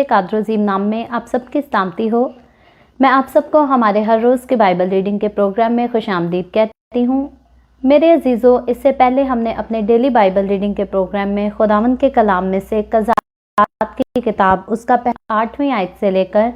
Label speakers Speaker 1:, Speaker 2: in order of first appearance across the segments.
Speaker 1: कादरोजीम नाम में आप सबकी सलामती हो। मैं आप सबको हमारे हर रोज़ के बाइबल रीडिंग के प्रोग्राम में खुशामदीद कहती हूँ। मेरे अजीज़ों, इससे पहले हमने अपने डेली बाइबल रीडिंग के प्रोग्राम में खुदावंद के कलाम में से कज़ात की किताब उसका 8वीं आयत से लेकर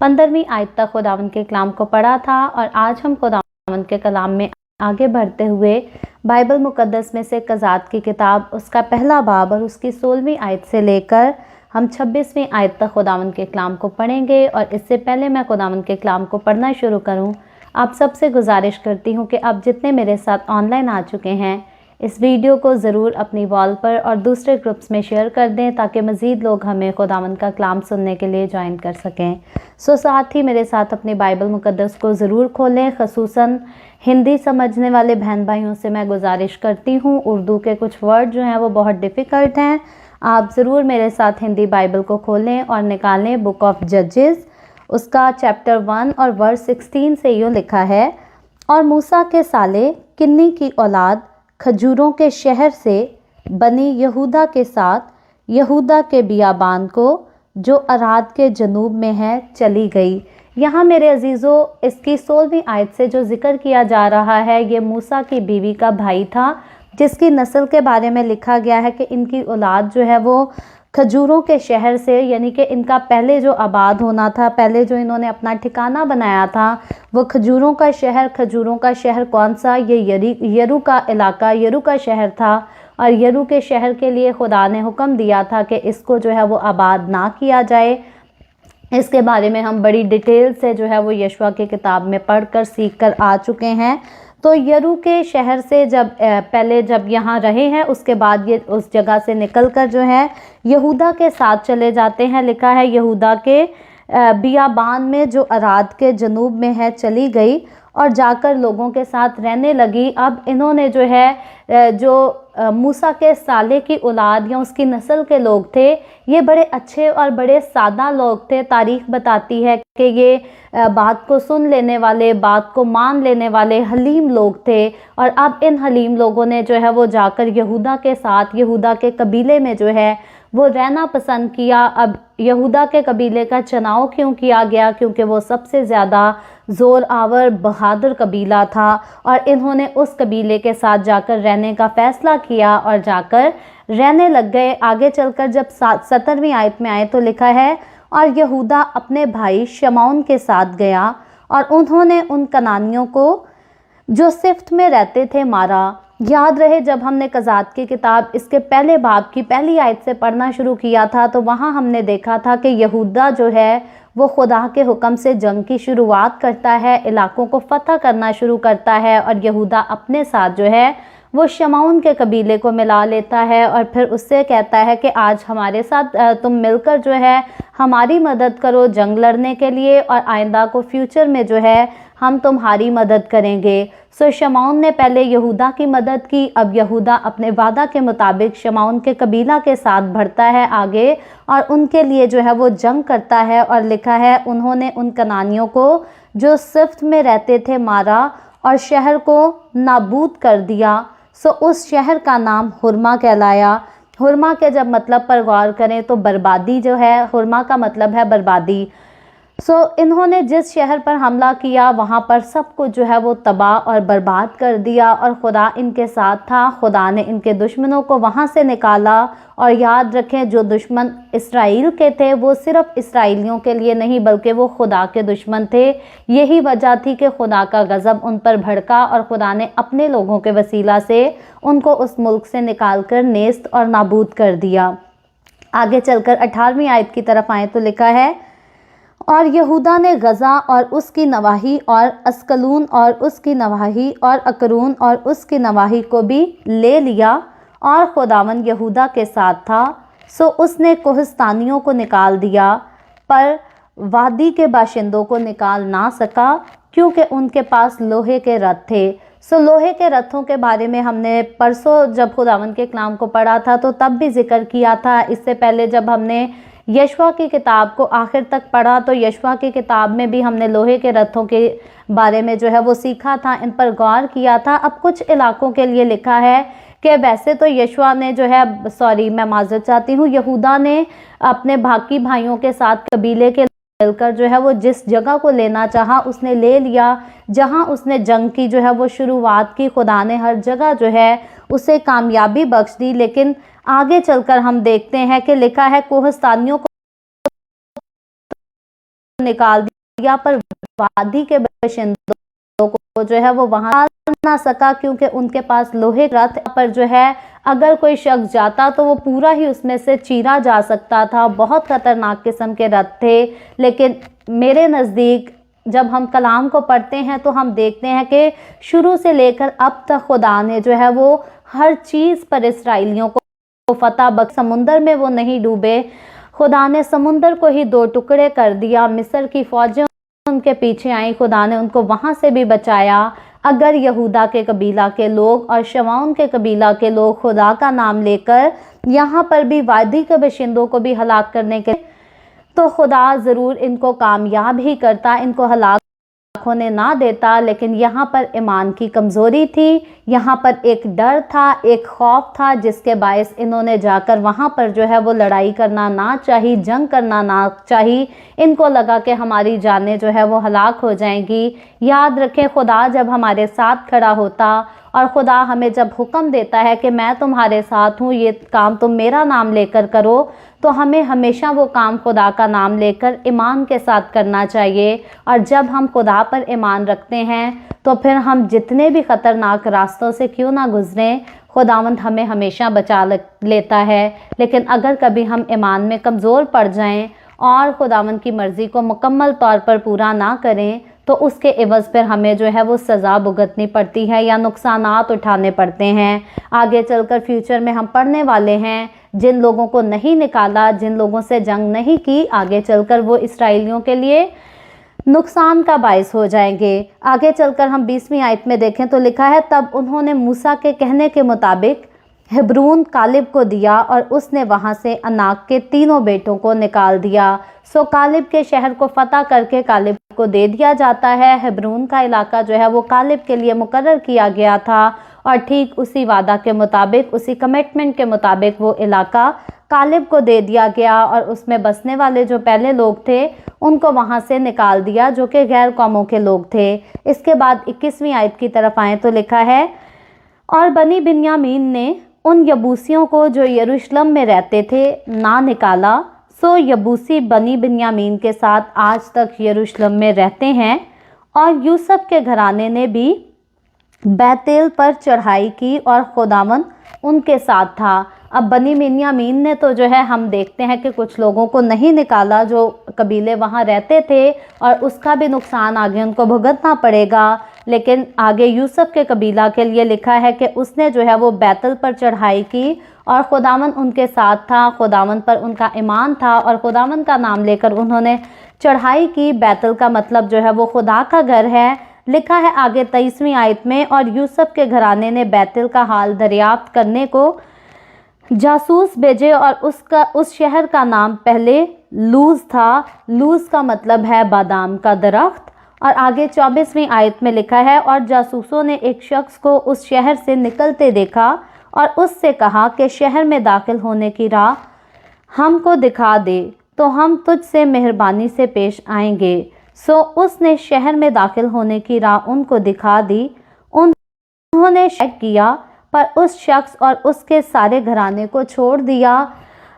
Speaker 1: 15वीं आयत तक खुदावंद के कलाम को पढ़ा था। और आज हम खुदावंद के कलाम में आगे बढ़ते हुए बाइबल मुकद्दस में से कज़ात की किताब उसका पहला बाब और उसकी 16वीं आयत से लेकर हम 26वीं आयत तक खुदावंद के कलाम को पढ़ेंगे। और इससे पहले मैं खुदावंद के कलाम को पढ़ना शुरू करूं, आप सबसे गुजारिश करती हूं कि आप जितने मेरे साथ ऑनलाइन आ चुके हैं, इस वीडियो को ज़रूर अपनी वॉल पर और दूसरे ग्रुप्स में शेयर कर दें ताकि मज़ीद लोग हमें खुदावंद का कलाम सुनने के लिए ज्वाइन कर सकें। साथ ही मेरे साथ अपनी बाइबल मुकद्दस को ज़रूर खोलें। ख़ुसूसन हिंदी समझने वाले बहन भाइयों से मैं गुजारिश करती हूँ, उर्दू के कुछ वर्ड जो हैं वो बहुत डिफ़िकल्ट हैं। आप ज़रूर मेरे साथ हिंदी बाइबल को खोलें और निकालें बुक ऑफ जजेस उसका चैप्टर 1 और वर्स 16 से यूँ लिखा है, और मूसा के साले किन्नी की औलाद खजूरों के शहर से बनी यहूदा के साथ यहूदा के बियाबान को जो अराद के जनूब में है चली गई। यहाँ मेरे अजीज़ों, इसकी 16वीं आयत से जो जिक्र किया जा रहा है ये मूसा की बीवी का भाई था, जिसकी नस्ल के बारे में लिखा गया है कि इनकी औलाद जो है वो खजूरों के शहर से, यानी कि इनका पहले जो आबाद होना था, पहले जो इन्होंने अपना ठिकाना बनाया था वो खजूरों का शहर। खजूरों का शहर कौन सा? ये यरू का इलाका, यरू का शहर था। और यरू के शहर के लिए खुदा ने हुक्म दिया था कि इसको जो है वो आबाद ना किया जाए। इसके बारे में हम बड़ी डिटेल से जो है वो यशवा की किताब में पढ़कर सीख कर आ चुके हैं। तो यरू के शहर से जब यहाँ रहे हैं, उसके बाद ये उस जगह से निकलकर जो है यहूदा के साथ चले जाते हैं। लिखा है यहूदा के बियाबान में जो अराद के जनूब में है चली गई और जाकर लोगों के साथ रहने लगी। अब इन्होंने जो है जो मूसा के साले की औलाद या उसकी नस्ल के लोग थे, ये बड़े अच्छे और बड़े सादा लोग थे। तारीख़ बताती है कि ये बात को सुन लेने वाले, बात को मान लेने वाले हलीम लोग थे। और अब इन हलीम लोगों ने जो है वो जाकर यहूदा के साथ, यहूदा के कबीले में जो है वो रहना पसंद किया। अब यहूदा के कबीले का चुनाव क्यों किया गया? क्योंकि वो सबसे ज़्यादा ज़ोर आवर बहादुर कबीला था और इन्होंने उस कबीले के साथ जाकर रहने का फ़ैसला किया और जाकर रहने लग गए। आगे चलकर जब 17वीं आयत में आए तो लिखा है, और यहूदा अपने भाई शमौन के साथ गया और उन्होंने उन कनानियों को जो सिफ्त में रहते थे मारा। याद रहे जब हमने कज़ात की किताब इसके पहले बाब की पहली आयत से पढ़ना शुरू किया था तो वहाँ हमने देखा था कि यहूदा जो है वो खुदा के हुक्म से जंग की शुरुआत करता है, इलाकों को फतह करना शुरू करता है। और यहूदा अपने साथ जो है वो शमौन के कबीले को मिला लेता है और फिर उससे कहता है कि आज हमारे साथ तुम मिलकर जो है हमारी मदद करो जंग लड़ने के लिए, और आइंदा को फ्यूचर में जो है हम तुम्हारी मदद करेंगे। सो शमौन ने पहले यहूदा की मदद की। अब यहूदा अपने वादा के मुताबिक शमौन के कबीला के साथ बढ़ता है आगे और उनके लिए जो है वो जंग करता है। और लिखा है उन्होंने उन कनानियों को जो सिफ्त में रहते थे मारा और शहर को नाबूद कर दिया। सो उस शहर का नाम हुरमा कहलाया। हुरमा के जब मतलब पर गौर करें तो बर्बादी जो है, हुरमा का मतलब है बर्बादी। इन्होंने जिस शहर पर हमला किया वहाँ पर सब कुछ जो है वो तबाह और बर्बाद कर दिया और खुदा इनके साथ था। खुदा ने इनके दुश्मनों को वहाँ से निकाला। और याद रखें जो दुश्मन इसराइल के थे वो सिर्फ इसराइलियों के लिए नहीं बल्कि वो खुदा के दुश्मन थे। यही वजह थी कि खुदा का गज़ब उन पर भड़का और खुदा ने अपने लोगों के वसीला से उनको उस मुल्क से निकाल कर नेस्त और नाबूद कर दिया। आगे चलकर 18वीं आयत की तरफ आएँ तो लिखा है, और यहूदा ने गज़ा और उसकी नवाही और अस्कलून और उसकी नवाही और अकरून और उसकी नवाही को भी ले लिया, और खुदावंद यहूदा के साथ था। सो उसने कोहिस्तानियों को निकाल दिया पर वादी के बाशिंदों को निकाल ना सका क्योंकि उनके पास लोहे के रथ थे। लोहे के रथों के बारे में हमने परसों जब खुदावंद के कलाम को पढ़ा था तो तब भी जिक्र किया था। इससे पहले जब हमने यशवा की किताब को आखिर तक पढ़ा तो यशवा की किताब में भी हमने लोहे के रथों के बारे में जो है वो सीखा था, इन पर गौर किया था। अब कुछ इलाकों के लिए लिखा है कि वैसे तो यशुआ ने जो है, सॉरी मैं माजरत चाहती हूँ, यहूदा ने अपने बाकी भाइयों के साथ कबीले के मिलकर जो है वो जिस जगह को लेना चाहा उसने ले लिया। जहां उसने जंग की जो है वो शुरुआत की, खुदा ने हर जगह जो है उसे कामयाबी बख्श दी। लेकिन आगे चलकर हम देखते हैं कि लिखा है कोहस्तानियों को निकाल दिया, पर वादी के बाशिंदों को जो है वो वहां ना सका, क्योंकि उनके पास लोहे का रथ पर जो है अगर कोई शख्स जाता तो वो पूरा ही उसमें से चीरा जा सकता था। बहुत खतरनाक किस्म के रथ थे। लेकिन मेरे नज़दीक जब हम कलाम को पढ़ते हैं तो हम देखते हैं कि शुरू से लेकर अब तक खुदा ने जो है वो हर चीज़ पर इसराइलियों को फतह बख्श। समुंदर में वो नहीं डूबे, खुदा ने समुंदर को ही दो टुकड़े कर दिया। मिस्र की फौजें उनके पीछे आई, खुदा ने उनको वहाँ से भी बचाया। अगर यहूदा के कबीला के लोग और शमाउन के कबीला के लोग खुदा का नाम लेकर यहाँ पर भी वादी के बाशिंदों को भी हलाक करने के, तो खुदा ज़रूर इनको कामयाब ही करता, इनको हलाक होने ना देता। लेकिन यहाँ पर ईमान की कमज़ोरी थी, यहाँ पर एक डर था, एक खौफ था, जिसके बायस इन्होंने जाकर वहाँ पर जो है वो लड़ाई करना ना चाहिए, जंग करना ना चाहिए। इनको लगा कि हमारी जानें जो है वो हलाक हो जाएंगी। याद रखें, खुदा जब हमारे साथ खड़ा होता और खुदा हमें जब हुक्म देता है कि मैं तुम्हारे साथ हूँ, ये काम तुम मेरा नाम लेकर करो, तो हमें हमेशा वो काम खुदा का नाम लेकर ईमान के साथ करना चाहिए। और जब हम खुदा पर ईमान रखते हैं तो फिर हम जितने भी ख़तरनाक रास्तों से क्यों ना गुजरें, खुदावंद हमें हमेशा बचा लेता है। लेकिन अगर कभी हम ईमान में कमज़ोर पड़ जाएं और खुदावंद की मर्ज़ी को मुकम्मल तौर पर पूरा ना करें, तो उसके एवज़ पर हमें जो है वो सज़ा भुगतनी पड़ती है या नुकसानात उठाने पड़ते हैं। आगे चलकर फ्यूचर में हम पढ़ने वाले हैं, जिन लोगों को नहीं निकाला, जिन लोगों से जंग नहीं की, आगे चलकर वो इसराइलियों के लिए नुकसान का बायस हो जाएंगे। आगे चलकर हम 20वीं आयत में देखें तो लिखा है, तब उन्होंने मूसा के कहने के मुताबिक हेब्रून कालिब को दिया और उसने वहाँ से अनाक के तीनों बेटों को निकाल दिया। सो कालिब के शहर को फतह करके कालिब को दे दिया जाता है। हेब्रून का इलाका जो है वो कालिब के लिए मुकर्रर किया गया था और ठीक उसी वादा के मुताबिक, उसी कमिटमेंट के मुताबिक वो इलाका कालिब को दे दिया गया और उसमें बसने वाले जो पहले लोग थे उनको वहाँ से निकाल दिया, जो कि गैर कौमों के लोग थे। इसके बाद 21वीं आयत की तरफ आएँ तो लिखा है, और बनी बिन्यामीन ने उन यबूसियों को जो यरूशलेम में रहते थे ना निकाला। सो यबूसी बनी बिन्यामीन के साथ आज तक यरूशलेम में रहते हैं। और यूसुफ के घराने ने भी बैतेल पर चढ़ाई की और खुदावन उनके साथ था। अब बनी बिन्यामीन ने तो जो है हम देखते हैं कि कुछ लोगों को नहीं निकाला जो कबीले वहाँ रहते थे, और उसका भी नुकसान आगे उनको भुगतना पड़ेगा। लेकिन आगे यूसुफ के कबीला के लिए लिखा है कि उसने जो है वो बैतल पर चढ़ाई की और खुदावन उनके साथ था, खुदावन पर उनका ईमान था और खुदावन का नाम लेकर उन्होंने चढ़ाई की। बैतल का मतलब जो है वो खुदा का घर है। लिखा है आगे 23वीं आयत में, और यूसुफ के घराने ने बैतल का हाल दरियाफ्त करने को जासूस भेजे और उस शहर का नाम पहले लूज था। लूज का मतलब है बादाम का दरख्त। और आगे 24वीं आयत में लिखा है, और जासूसों ने एक शख्स को उस शहर से निकलते देखा और उससे कहा कि शहर में दाखिल होने की राह हमको दिखा दे, तो हम तुझसे मेहरबानी से पेश आएंगे। सो उसने शहर में दाखिल होने की राह उनको दिखा दी। उन्होंने शक किया, पर उस शख्स और उसके सारे घराने को छोड़ दिया।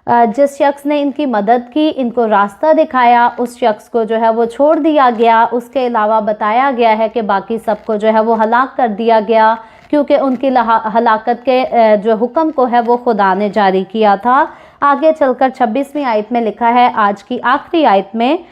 Speaker 1: जिस शख्स ने इनकी मदद की, इनको रास्ता दिखाया, उस शख्स को जो है वो छोड़ दिया गया। उसके अलावा बताया गया है कि बाकी सबको जो है वो हलाक कर दिया गया, क्योंकि उनकी हलाकत के जो हुक्म को है वो खुदा ने जारी किया था। आगे चलकर 26वीं आयत में लिखा है, आज की आखिरी आयत में,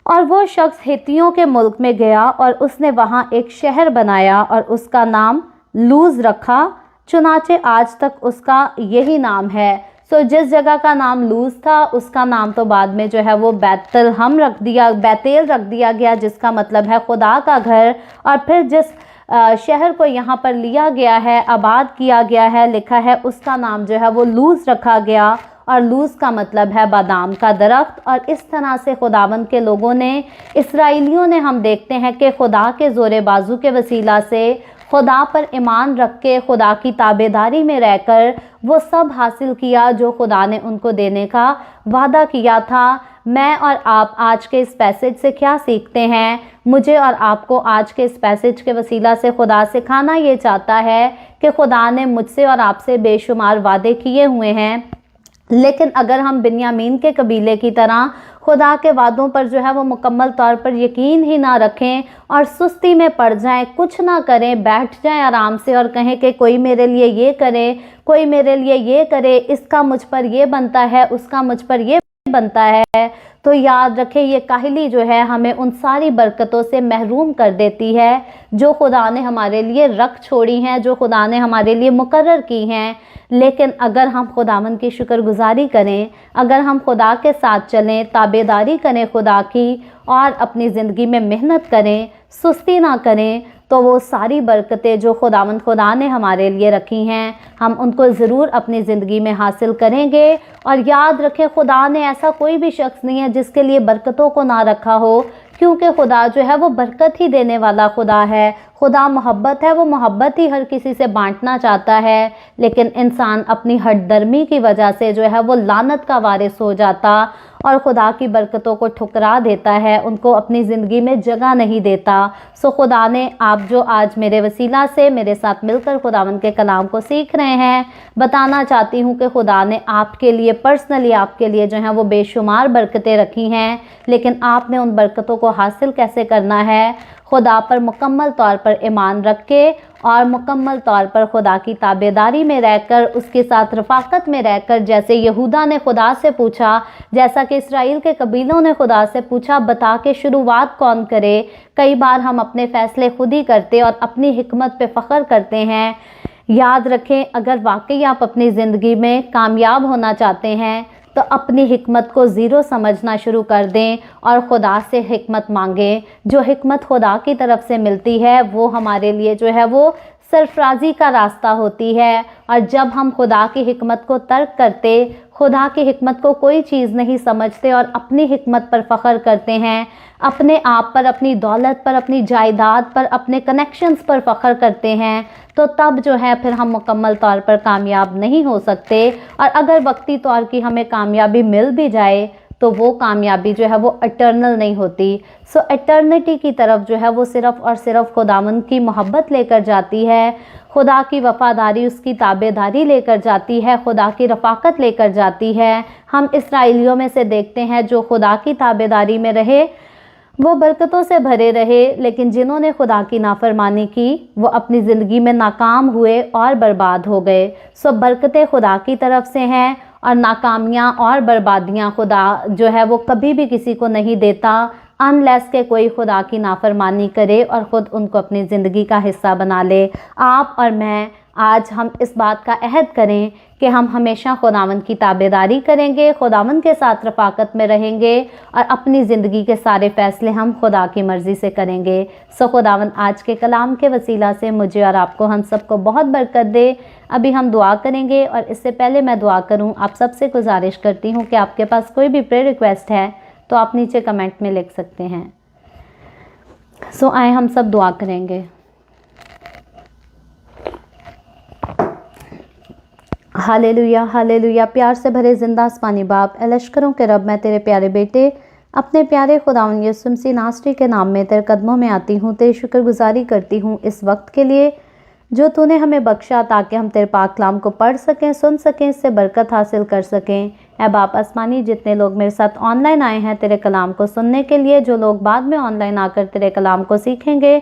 Speaker 1: और वो शख्स हित्तियों के मुल्क में गया और उसने वहाँ एक शहर बनाया और उसका नाम लूज रखा। चुनाचे आज तक उसका यही नाम है। सो जिस जगह का नाम लूज था उसका नाम तो बाद में जो है वो बैतेल रख दिया गया, जिसका मतलब है खुदा का घर। और फिर जिस शहर को यहाँ पर लिया गया है, आबाद किया गया है, लिखा है उसका नाम जो है वो लूज रखा गया, और लूज का मतलब है बादाम का दरख्त। और इस तरह से खुदावंद के लोगों ने, इसराइलियों ने, हम देखते हैं कि खुदा के ज़ोरे बाजू के वसीला से खुदा पर ईमान रख के खुदा की ताबेदारी में रहकर वो सब हासिल किया जो खुदा ने उनको देने का वादा किया था। मैं और आप आज के इस पैसेज से क्या सीखते हैं? मुझे और आपको आज के इस पैसेज के वसीला से खुदा सिखाना ये चाहता है कि खुदा ने मुझसे और आपसे बेशुमार वादे किए हुए हैं, लेकिन अगर हम बिन्यामीन के कबीले की तरह खुदा के वादों पर जो है वो मुकम्मल तौर पर यकीन ही ना रखें और सुस्ती में पड़ जाएं, कुछ ना करें, बैठ जाएं आराम से और कहें कि कोई मेरे लिए ये करे, कोई मेरे लिए ये करे, इसका मुझ पर ये बनता है, उसका मुझ पर ये बनता है, तो याद रखें ये काहली जो है हमें उन सारी बरकतों से महरूम कर देती है जो खुदा ने हमारे लिए रख छोड़ी हैं, जो खुदा ने हमारे लिए मुकर्रर की हैं। लेकिन अगर हम खुदावंद की शुक्रगुजारी करें, अगर हम खुदा के साथ चलें, ताबेदारी करें खुदा की और अपनी ज़िंदगी में मेहनत करें, सुस्ती ना करें, तो वो सारी बरकतें जो खुदा ने हमारे लिए रखी हैं हम उनको ज़रूर अपनी ज़िंदगी में हासिल करेंगे। और याद रखें खुदा ने ऐसा कोई भी शख्स नहीं है जिसके लिए बरकतों को ना रखा हो, क्योंकि खुदा जो है वो बरकत ही देने वाला खुदा है। खुदा मोहब्बत है, वो मोहब्बत ही हर किसी से बांटना चाहता है, लेकिन इंसान अपनी हठधर्मी की वजह से जो है वो लानत का वारिस हो जाता और खुदा की बरकतों को ठुकरा देता है, उनको अपनी ज़िंदगी में जगह नहीं देता। सो खुदा ने आप जो आज मेरे वसीला से मेरे साथ मिलकर खुदावंद के कलाम को सीख रहे हैं, बताना चाहती हूँ कि खुदा ने आपके लिए पर्सनली आपके लिए जो है वो बेशुमार बरकतें रखी हैं, लेकिन आपने उन बरकतों को हासिल कैसे करना है? खुदा पर मुकम्मल तौर पर ईमान रख के और मुकम्मल तौर पर खुदा की ताबेदारी में रहकर, उसके साथ रफ़ाकत में रहकर, जैसे यहूदा ने खुदा से पूछा, जैसा कि इसराइल के कबीलों ने खुदा से पूछा, बता के शुरुआत कौन करे। कई बार हम अपने फ़ैसले खुद ही करते और अपनी हिकमत पे फ़ख्र करते हैं। याद रखें, अगर वाकई आप अपनी ज़िंदगी में कामयाब होना चाहते हैं तो अपनी हिकमत को ज़ीरो समझना शुरू कर दें और खुदा से हिकमत मांगें। जो हिकमत खुदा की तरफ से मिलती है वो हमारे लिए जो है वो सरफराजी का रास्ता होती है। और जब हम खुदा की हिकमत को तर्क करते, खुदा की हिकमत को कोई चीज़ नहीं समझते और अपनी हिकमत पर फ़ख्र करते हैं, अपने आप पर, अपनी दौलत पर, अपनी जायदाद पर, अपने कनेक्शंस पर फ़ख्र करते हैं, तो तब जो है फिर हम मुकम्मल तौर पर कामयाब नहीं हो सकते। और अगर वक्ती तौर की हमें कामयाबी मिल भी जाए तो वो कामयाबी जो है वो इटर्नल नहीं होती। सो इटर्निटी की तरफ जो है वो सिर्फ़ और सिर्फ खुदावंद की मोहब्बत लेकर जाती है, खुदा की वफ़ादारी, उसकी ताबेदारी लेकर जाती है, खुदा की रफ़ाकत लेकर जाती है। हम इसराइलियों में से देखते हैं जो खुदा की ताबेदारी में रहे वो बरकतों से भरे रहे, लेकिन जिन्होंने खुदा की नाफरमानी की वो अपनी ज़िंदगी में नाकाम हुए और बर्बाद हो गए। सो बरकतें खुदा की तरफ से हैं और नाकामियाँ और बर्बादियाँ खुदा जो है वो कभी भी किसी को नहीं देता अनलेस के कोई खुदा की नाफरमानी करे और ख़ुद उनको अपनी ज़िंदगी का हिस्सा बना ले। आप और मैं आज हम इस बात का अहद करें कि हम हमेशा खुदावंद की ताबेदारी करेंगे, खुदावंद के साथ रफ़ाकत में रहेंगे और अपनी ज़िंदगी के सारे फ़ैसले हम खुदा की मर्ज़ी से करेंगे। सो खुदावंद आज के कलाम के वसीला से मुझे और आपको, हम सबको बहुत बरकत दे। अभी हम दुआ करेंगे और इससे पहले मैं दुआ करूं, आप सबसे गुजारिश करती हूं कि आपके पास कोई भी प्रेयर रिक्वेस्ट है तो आप नीचे कमेंट में लिख सकते हैं। सो आए हम सब दुआ करेंगे। Hallelujah, hallelujah. प्यार से भरे ज़िंदा आसमानी बाप, लश्करों के रब, मैं तेरे प्यारे बेटे अपने प्यारे खुदावंद यीशु मसीह नासरी के नाम में तेरे कदमों में आती हूँ। तेरी शुक्रगुजारी करती हूँ इस वक्त के लिए जो तूने हमें बख्शा, ताकि हम तेरे पाक कलाम को पढ़ सकें, सुन सकें, इससे बरकत हासिल कर सकें। ऐ बाप आसमानी, जितने लोग मेरे साथ ऑनलाइन आए हैं तेरे कलाम को सुनने के लिए, जो लोग बाद में ऑनलाइन आकर तेरे कलाम को सीखेंगे,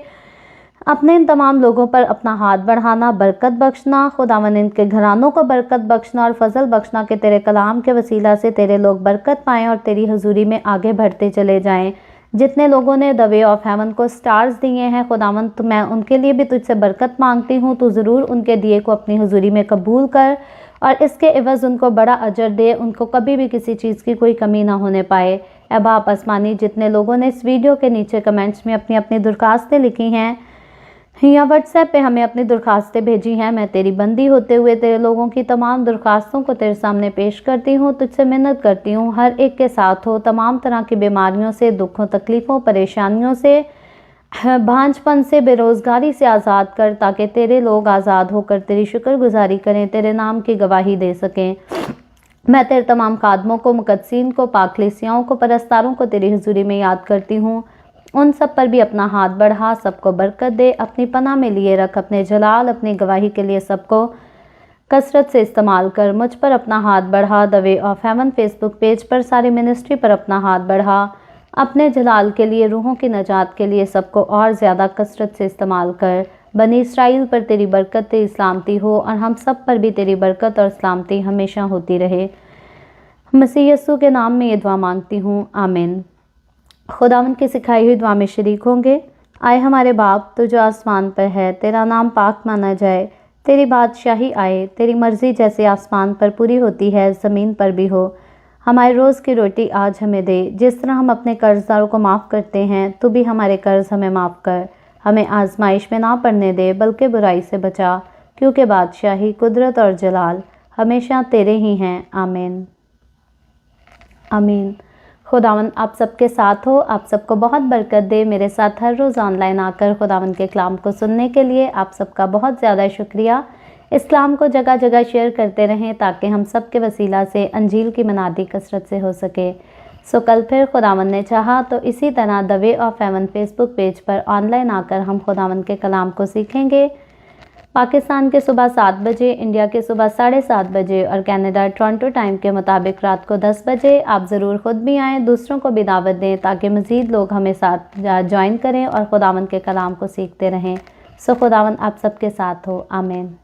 Speaker 1: अपने इन तमाम लोगों पर अपना हाथ बढ़ाना, बरकत बख्शना, खुदावंद इनके घरानों को बरकत बख्शना और फजल बख्शना कि तेरे कलाम के वसीला से तेरे लोग बरकत पाएँ और तेरी हुजूरी में आगे बढ़ते चले जाएँ। जितने लोगों ने द वे ऑफ हेवन को स्टार्स दिए हैं खुदावंद, तो मैं उनके लिए भी तुझसे बरकत मांगती हूँ। तो ज़रूर उनके दिए को अपनी हुजूरी में कबूल कर और इसके एवज़ उनको बड़ा अजर दे, उनको कभी भी किसी चीज़ की कोई कमी ना होने पाए। ऐ बाप आसमानी, जितने लोगों ने इस वीडियो के नीचे कमेंट्स में अपनी अपनी दरख्वास्तें लिखी हैं या व्हाट्सएप पे हमें अपनी दरख्वास्तें भेजी हैं, मैं तेरी बंदी होते हुए तेरे लोगों की तमाम दरख्वास्तों को तेरे सामने पेश करती हूँ। तुझसे मिन्नत करती हूँ हर एक के साथ हो, तमाम तरह की बीमारियों से, दुखों, तकलीफ़ों, परेशानियों से भांजपन से, बेरोज़गारी से आज़ाद कर, ताकि तेरे लोग आज़ाद होकर तेरी शुक्रगुजारी करें, तेरे नाम की गवाही दे सकें। मैं तेरे तमाम खादमों को, मुकद्दसीन को, पाकलीसियाओं को, परस्तारों को तेरी हुजूरी में याद करती हूँ। उन सब पर भी अपना हाथ बढ़ा, सबको बरकत दे, अपनी पनाह में लिए रख, अपने जलाल, अपनी गवाही के लिए सबको कसरत से इस्तेमाल कर। मुझ पर अपना हाथ बढ़ा। The way of haven Facebook page पर सारी मिनिस्ट्री पर अपना हाथ बढ़ा। अपने जलाल के लिए, रूहों की नजात के लिए सबको और ज़्यादा कसरत से इस्तेमाल कर। बनी इसराइल पर तेरी बरकत, तेरी सलामती हो, और हम सब पर भी तेरी बरकत और सलामती हमेशा होती रहे। मसीह यस्सु के नाम में ये दुआ मांगती हूँ, आमीन। खुदावंद की सिखाई हुई दुआ में शरीक होंगे। आए हमारे बाप, तू जो आसमान पर है, तेरा नाम पाक माना जाए, तेरी बादशाही आए, तेरी मर्ज़ी जैसे आसमान पर पूरी होती है ज़मीन पर भी हो। हमारे रोज़ की रोटी आज हमें दे, जिस तरह हम अपने कर्जदारों को माफ़ करते हैं, तू भी हमारे कर्ज हमें माफ़ कर। हमें आजमाइश में ना पड़ने दे, बल्कि बुराई से बचा, क्योंकि बादशाही, कुदरत और जलाल हमेशा तेरे ही हैं, आमीन। आमीन। खुदावंद आप सबके साथ हो, आप सबको बहुत बरकत दे। मेरे साथ हर रोज़ ऑनलाइन आकर खुदावंद के कलाम को सुनने के लिए आप सबका बहुत ज़्यादा शुक्रिया। इस कलाम को जगह जगह शेयर करते रहें, ताकि हम सब के वसीला से अंजील की मनादी कसरत से हो सके। सो कल फिर खुदावंद ने चाहा तो इसी तरह the way of haven Facebook page पर ऑनलाइन आकर हम खुदावंद के कलाम को सीखेंगे। पाकिस्तान के सुबह 7 बजे, इंडिया के सुबह 7:30 बजे और कनाडा टोरंटो टाइम के मुताबिक रात को 10 बजे। आप ज़रूर ख़ुद भी आएँ, दूसरों को भी दावत दें, ताकि मज़ीद लोग हमें साथ ज्वाइन करें और खुदावंद के कलाम को सीखते रहें। सो खुदावंद आप सबके साथ हो, आमीन।